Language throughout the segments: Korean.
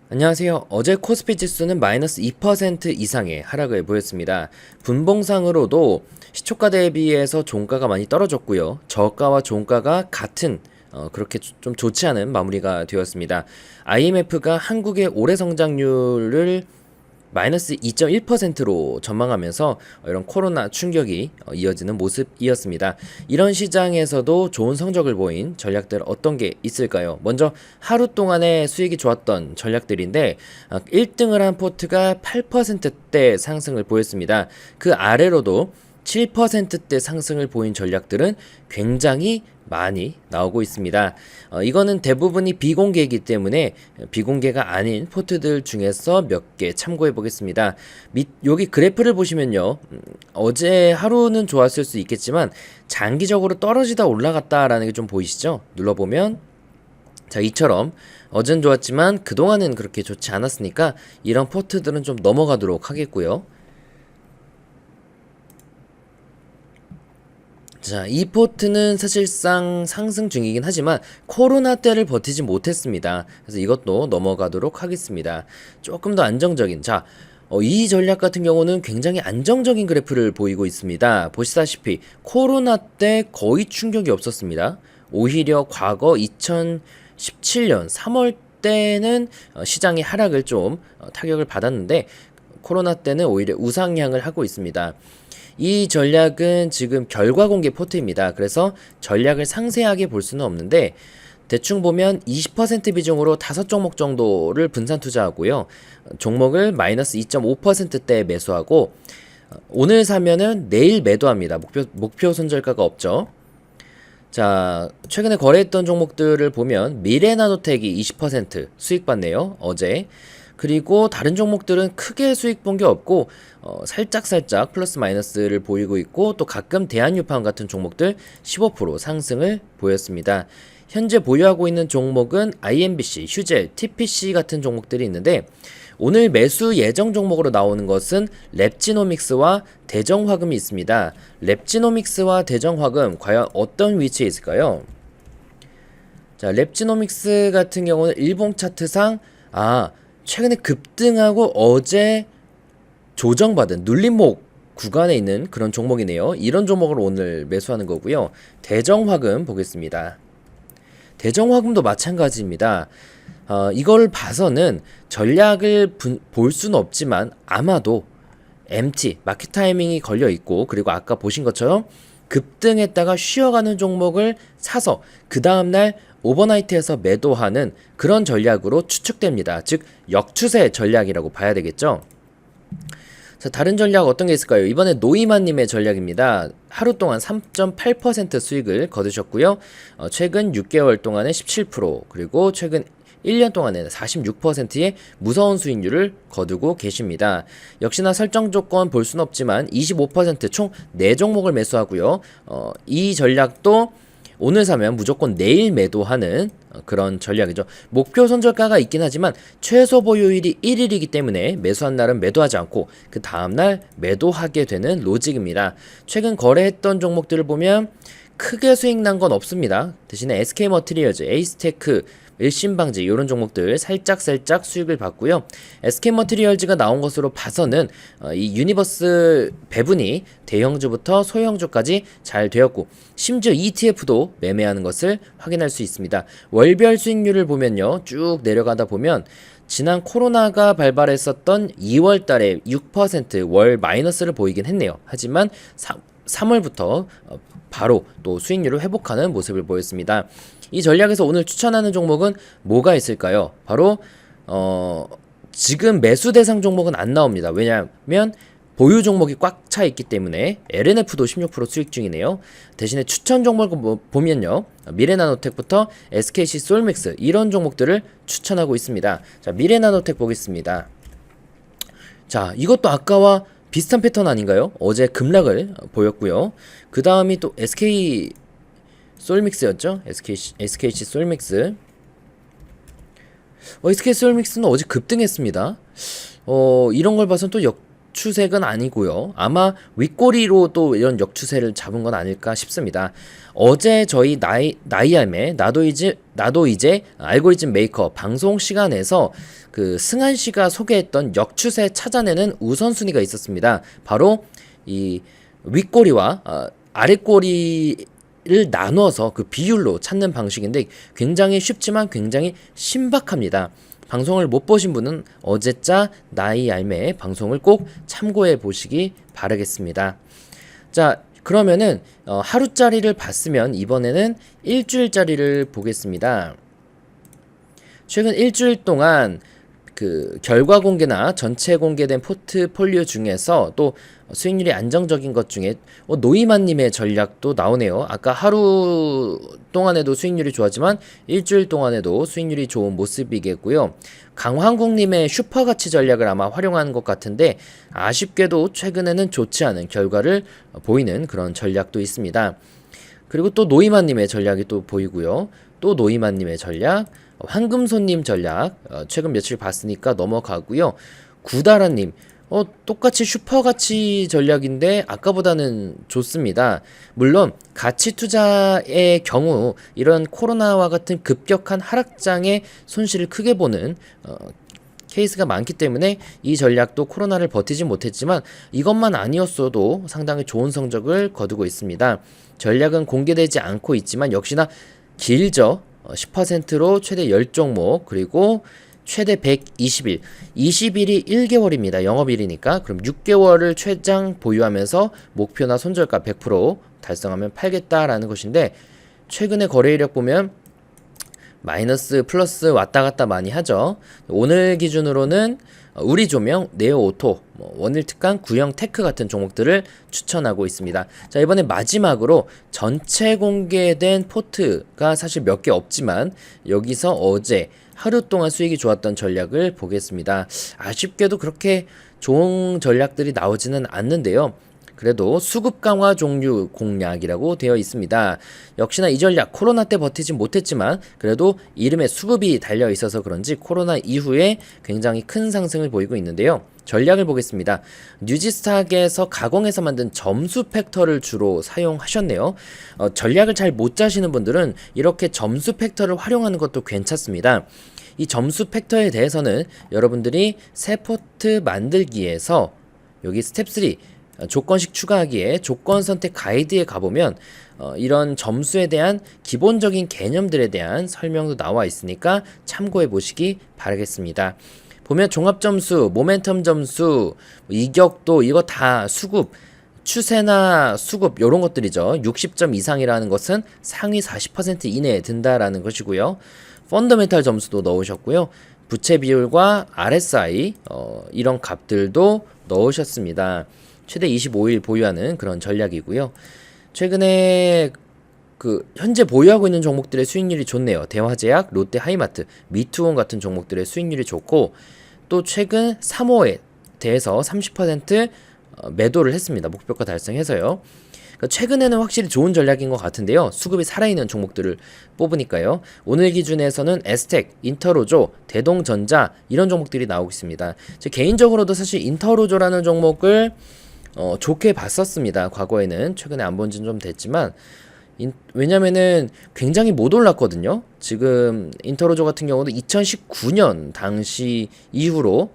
안녕하세요. 어제 코스피 지수는 마이너스 2% 이상의 하락을 보였습니다. 분봉상으로도 시초가 대비해서 종가가 많이 떨어졌고요. 저가와 종가가 같은 그렇게 좀 좋지 않은 마무리가 되었습니다. IMF가 한국의 올해 성장률을 마이너스 2.1%로 전망하면서 이런 코로나 충격이 이어지는 모습이었습니다. 이런 시장에서도 좋은 성적을 보인 전략들 어떤 게 있을까요? 먼저 하루 동안의 수익이 좋았던 전략들인데 1등을 한 포트가 8%대 상승을 보였습니다. 그 아래로도 7%대 상승을 보인 전략들은 굉장히 많이 나오고 있습니다. 이거는 대부분이 비공개이기 때문에 비공개가 아닌 포트들 중에서 몇 개 참고해 보겠습니다. 여기 그래프를 보시면요. 어제 하루는 좋았을 수 있겠지만 장기적으로 떨어지다 올라갔다라는 게 좀 보이시죠? 눌러보면 자, 이처럼 어젠 좋았지만 그동안은 그렇게 좋지 않았으니까 이런 포트들은 좀 넘어가도록 하겠고요. 자, 이 포트는 사실상 상승 중이긴 하지만 코로나 때를 버티지 못했습니다. 그래서 이것도 넘어가도록 하겠습니다. 조금 더 안정적인, 이 전략 같은 경우는 굉장히 안정적인 그래프를 보이고 있습니다. 보시다시피 코로나 때 거의 충격이 없었습니다. 오히려 과거 2017년 3월 때는 시장의 하락을 좀 타격을 받았는데 코로나 때는 오히려 우상향을 하고 있습니다. 이 전략은 지금 결과 공개 포트입니다. 그래서 전략을 상세하게 볼 수는 없는데 대충 보면 20% 비중으로 5종목 정도를 분산 투자하고요. 종목을 마이너스 2.5%대에 매수하고 오늘 사면은 내일 매도합니다. 목표 손절가가 없죠. 자, 최근에 거래했던 종목들을 보면 미래나노텍이 20% 수익 봤네요. 어제. 그리고 다른 종목들은 크게 수익 본 게 없고 살짝살짝 플러스 마이너스를 보이고 있고 또 가끔 대한유판 같은 종목들 15% 상승을 보였습니다. 현재 보유하고 있는 종목은 IMBC, 휴젤, TPC 같은 종목들이 있는데 오늘 매수 예정 종목으로 나오는 것은 랩지노믹스와 대정화금이 있습니다. 랩지노믹스와 대정화금 과연 어떤 위치에 있을까요? 자, 랩지노믹스 같은 경우는 일봉 차트상 최근에 급등하고 어제 조정받은 눌림목 구간에 있는 그런 종목이네요. 이런 종목을 오늘 매수하는 거고요. 대정화금 보겠습니다. 대정화금도 마찬가지입니다. 이걸 봐서는 전략을 볼 수는 없지만 아마도 MT, 마켓 타이밍이 걸려 있고 그리고 아까 보신 것처럼 급등했다가 쉬어가는 종목을 사서 그 다음날 오버나이트에서 매도하는 그런 전략으로 추측됩니다. 즉 역추세 전략이라고 봐야 되겠죠. 자, 다른 전략 어떤 게 있을까요? 이번에 노이만님의 전략입니다. 하루 동안 3.8% 수익을 거두셨고요. 최근 6개월 동안에 17% 그리고 최근 1년 동안에는 46%의 무서운 수익률을 거두고 계십니다. 역시나 설정 조건 볼 수는 없지만 25% 총 4종목을 매수하고요. 이 전략도 오늘 사면 무조건 내일 매도하는 그런 전략이죠. 목표 손절가가 있긴 하지만 최소 보유일이 1일이기 때문에 매수한 날은 매도하지 않고 그 다음날 매도하게 되는 로직입니다. 최근 거래했던 종목들을 보면 크게 수익 난 건 없습니다. 대신에 SK머티리얼즈, 에이스테크, 일신방지 이런 종목들 살짝 수익을 봤고요. SK머티리얼즈가 나온 것으로 봐서는 이 유니버스 배분이 대형주부터 소형주까지 잘 되었고 심지어 ETF도 매매하는 것을 확인할 수 있습니다. 월별 수익률을 보면요. 쭉 내려가다 보면 지난 코로나가 발발했었던 2월 달에 6%월 마이너스를 보이긴 했네요. 하지만 3월부터 바로 또 수익률을 회복하는 모습을 보였습니다. 이 전략에서 오늘 추천하는 종목은 뭐가 있을까요? 바로 지금 매수 대상 종목은 안 나옵니다. 왜냐하면 보유 종목이 꽉 차 있기 때문에 LNF도 16% 수익 중이네요. 대신에 추천 종목을 보면요. 미래나노텍부터 SKC 솔맥스 이런 종목들을 추천하고 있습니다. 자, 미래나노텍 보겠습니다. 자, 이것도 아까와 비슷한 패턴 아닌가요? 어제 급락을 보였고요. 그 다음이 또 SK 솔믹스였죠? SKC 솔믹스. SK 솔믹스는 어제 급등했습니다. 이런 걸 봐서는 또 역추색은 아니고요. 아마 윗꼬리로 또 이런 역추세를 잡은 건 아닐까 싶습니다. 어제 저희 나이알매 나도 이제 알고리즘 메이커 방송 시간에서 그 승한 씨가 소개했던 역추세 찾아내는 우선순위가 있었습니다. 바로 이 윗꼬리와 아랫꼬리를 나눠서 그 비율로 찾는 방식인데 굉장히 쉽지만 굉장히 신박합니다. 방송을 못 보신 분은 어제자 나이 알매 방송을 꼭 참고해 보시기 바라겠습니다. 자, 그러면은 하루짜리를 봤으면 이번에는 일주일짜리를 보겠습니다. 최근 일주일 동안 그 결과 공개나 전체 공개된 포트폴리오 중에서 또 수익률이 안정적인 것 중에 노이만님의 전략도 나오네요. 아까 하루 동안에도 수익률이 좋았지만 일주일 동안에도 수익률이 좋은 모습이겠고요. 강황국님의 슈퍼가치 전략을 아마 활용한 것 같은데 아쉽게도 최근에는 좋지 않은 결과를 보이는 그런 전략도 있습니다. 그리고 또 노이만님의 전략이 또 보이고요. 또 노이만님의 전략, 황금손님 전략 최근 며칠 봤으니까 넘어가고요. 구다라님 똑같이 슈퍼가치 전략인데 아까보다는 좋습니다. 물론 가치 투자의 경우 이런 코로나와 같은 급격한 하락장의 손실을 크게 보는 케이스가 많기 때문에 이 전략도 코로나를 버티지 못했지만 이것만 아니었어도 상당히 좋은 성적을 거두고 있습니다. 전략은 공개되지 않고 있지만 역시나 길죠. 10%로 최대 10종목 그리고 최대 120일 20일이 1개월입니다. 영업일이니까 그럼 6개월을 최장 보유하면서 목표나 손절가 100% 달성하면 팔겠다라는 것인데 최근의 거래 이력 보면 마이너스 플러스 왔다 갔다 많이 하죠. 오늘 기준으로는 우리 조명, 네오오토, 원일 특강, 구형 테크 같은 종목들을 추천하고 있습니다. 자, 이번에 마지막으로 전체 공개된 포트가 사실 몇 개 없지만 여기서 어제 하루 동안 수익이 좋았던 전략을 보겠습니다. 아쉽게도 그렇게 좋은 전략들이 나오지는 않는데요. 그래도 수급 강화 종류 공략이라고 되어 있습니다. 역시나 이 전략 코로나 때 버티지 못했지만 그래도 이름에 수급이 달려 있어서 그런지 코로나 이후에 굉장히 큰 상승을 보이고 있는데요. 전략을 보겠습니다. 뉴지스탁에서 가공해서 만든 점수 팩터를 주로 사용하셨네요. 전략을 잘 못 짜시는 분들은 이렇게 점수 팩터를 활용하는 것도 괜찮습니다. 이 점수 팩터에 대해서는 여러분들이 새 포트 만들기에서 여기 스텝 3 조건식 추가하기에 조건 선택 가이드에 가보면 이런 점수에 대한 기본적인 개념들에 대한 설명도 나와 있으니까 참고해 보시기 바라겠습니다. 보면 종합점수, 모멘텀 점수, 이격도 이거 다 수급, 추세나 수급 이런 것들이죠. 60점 이상이라는 것은 상위 40% 이내에 든다라는 것이고요. 펀더멘탈 점수도 넣으셨고요. 부채 비율과 RSI 이런 값들도 넣으셨습니다. 최대 25일 보유하는 그런 전략이고요. 최근에 현재 보유하고 있는 종목들의 수익률이 좋네요. 대화제약, 롯데하이마트, 미투온 같은 종목들의 수익률이 좋고 또 최근 3호에 대해서 30% 매도를 했습니다. 목표가 달성해서요. 그러니까 최근에는 확실히 좋은 전략인 것 같은데요. 수급이 살아있는 종목들을 뽑으니까요. 오늘 기준에서는 에스텍, 인터로조, 대동전자 이런 종목들이 나오고 있습니다. 제 개인적으로도 사실 인터로조라는 종목을 좋게 봤었습니다. 과거에는 최근에 안 본 지는 좀 됐지만 왜냐면은 굉장히 못 올랐거든요. 지금 인터로조 같은 경우도 2019년 당시 이후로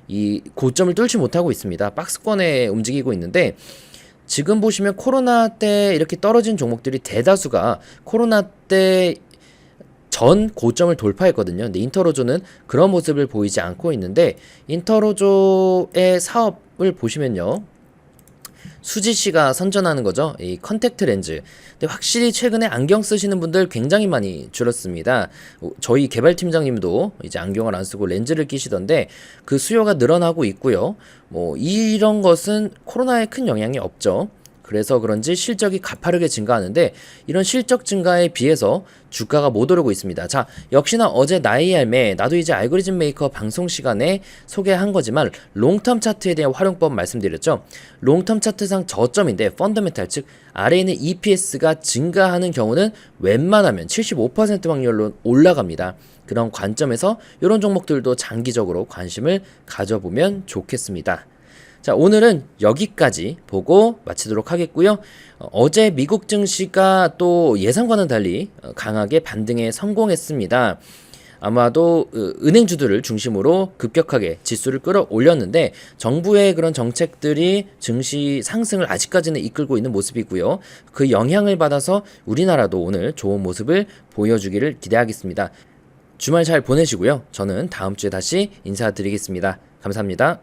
이 고점을 뚫지 못하고 있습니다. 박스권에 움직이고 있는데 지금 보시면 코로나 때 이렇게 떨어진 종목들이 대다수가 코로나 때 전 고점을 돌파했거든요. 근데 인터로조는 그런 모습을 보이지 않고 있는데 인터로조의 사업을 보시면요. 수지 씨가 선전하는 거죠. 이 컨택트 렌즈. 근데 확실히 최근에 안경 쓰시는 분들 굉장히 많이 줄었습니다. 저희 개발팀장님도 이제 안경을 안 쓰고 렌즈를 끼시던데 그 수요가 늘어나고 있고요. 이런 것은 코로나에 큰 영향이 없죠. 그래서 그런지 실적이 가파르게 증가하는데 이런 실적 증가에 비해서 주가가 못 오르고 있습니다. 자, 역시나 어제 나이알매 나도 이제 알고리즘 메이커 방송 시간에 소개한 거지만 롱텀 차트에 대한 활용법 말씀드렸죠. 롱텀 차트상 저점인데 펀더멘탈 즉 아래에 있는 EPS가 증가하는 경우는 웬만하면 75% 확률로 올라갑니다. 그런 관점에서 이런 종목들도 장기적으로 관심을 가져보면 좋겠습니다. 자, 오늘은 여기까지 보고 마치도록 하겠고요. 어제 미국 증시가 또 예상과는 달리 강하게 반등에 성공했습니다. 아마도 은행주들을 중심으로 급격하게 지수를 끌어올렸는데 정부의 그런 정책들이 증시 상승을 아직까지는 이끌고 있는 모습이고요. 그 영향을 받아서 우리나라도 오늘 좋은 모습을 보여주기를 기대하겠습니다. 주말 잘 보내시고요. 저는 다음 주에 다시 인사드리겠습니다. 감사합니다.